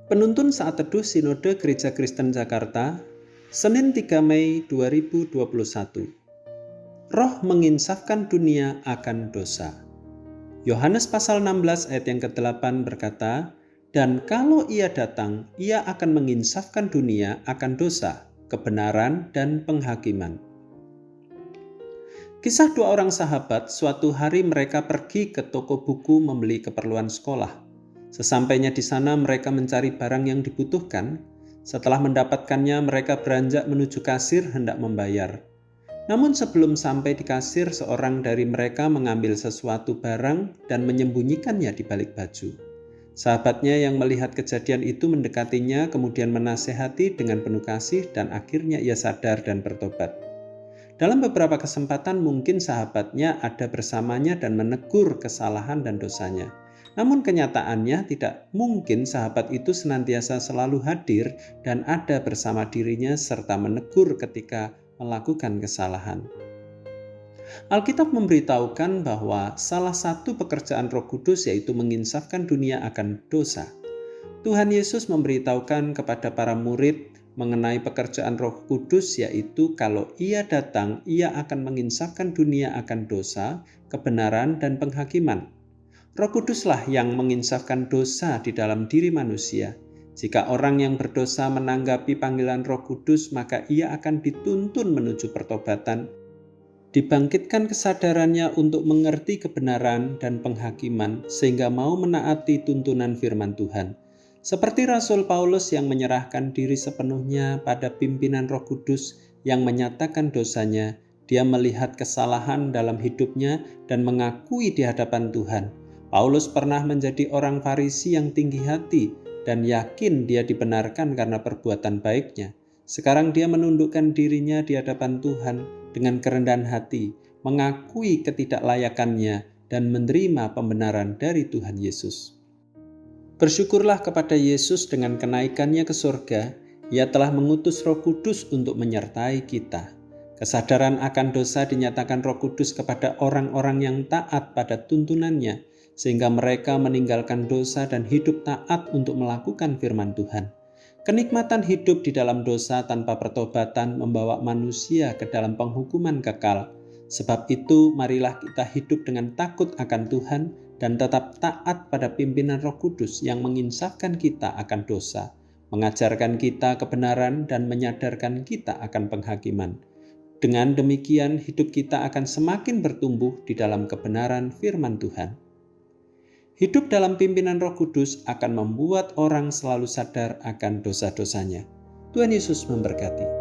Penuntun Saat Teduh Sinode Gereja Kristen Jakarta, Senin 3 Mei 2021. Roh menginsafkan dunia akan dosa. Yohanes pasal 16 ayat yang ke-8 berkata, "Dan kalau ia datang, ia akan menginsafkan dunia akan dosa, kebenaran, dan penghakiman." Kisah dua orang sahabat, suatu hari mereka pergi ke toko buku membeli keperluan sekolah. Sesampainya di sana mereka mencari barang yang dibutuhkan. Setelah mendapatkannya mereka beranjak menuju kasir hendak membayar. Namun sebelum sampai di kasir, seorang dari mereka mengambil sesuatu barang dan menyembunyikannya di balik baju. Sahabatnya yang melihat kejadian itu mendekatinya, kemudian menasehati dengan penuh kasih, dan akhirnya ia sadar dan bertobat. Dalam beberapa kesempatan mungkin sahabatnya ada bersamanya dan menegur kesalahan dan dosanya. Namun kenyataannya tidak mungkin sahabat itu senantiasa selalu hadir dan ada bersama dirinya serta menegur ketika melakukan kesalahan. Alkitab memberitahukan bahwa salah satu pekerjaan Roh Kudus yaitu menginsafkan dunia akan dosa. Tuhan Yesus memberitahukan kepada para murid mengenai pekerjaan Roh Kudus, yaitu kalau ia datang, ia akan menginsafkan dunia akan dosa, kebenaran, dan penghakiman. Roh Kuduslah yang menginsafkan dosa di dalam diri manusia. Jika orang yang berdosa menanggapi panggilan Roh Kudus, maka ia akan dituntun menuju pertobatan, dibangkitkan kesadarannya untuk mengerti kebenaran dan penghakiman, sehingga mau menaati tuntunan firman Tuhan. Seperti Rasul Paulus yang menyerahkan diri sepenuhnya pada pimpinan Roh Kudus yang menyatakan dosanya, dia melihat kesalahan dalam hidupnya dan mengakui di hadapan Tuhan. Paulus pernah menjadi orang Farisi yang tinggi hati dan yakin dia dibenarkan karena perbuatan baiknya. Sekarang dia menundukkan dirinya di hadapan Tuhan dengan kerendahan hati, mengakui ketidaklayakannya dan menerima pembenaran dari Tuhan Yesus. Bersyukurlah kepada Yesus dengan kenaikannya ke surga, Ia telah mengutus Roh Kudus untuk menyertai kita. Kesadaran akan dosa dinyatakan Roh Kudus kepada orang-orang yang taat pada tuntunannya, sehingga mereka meninggalkan dosa dan hidup taat untuk melakukan firman Tuhan. Kenikmatan hidup di dalam dosa tanpa pertobatan membawa manusia ke dalam penghukuman kekal. Sebab itu, marilah kita hidup dengan takut akan Tuhan dan tetap taat pada pimpinan Roh Kudus yang menginsafkan kita akan dosa, mengajarkan kita kebenaran, dan menyadarkan kita akan penghakiman. Dengan demikian, hidup kita akan semakin bertumbuh di dalam kebenaran firman Tuhan. Hidup dalam pimpinan Roh Kudus akan membuat orang selalu sadar akan dosa-dosanya. Tuhan Yesus memberkati.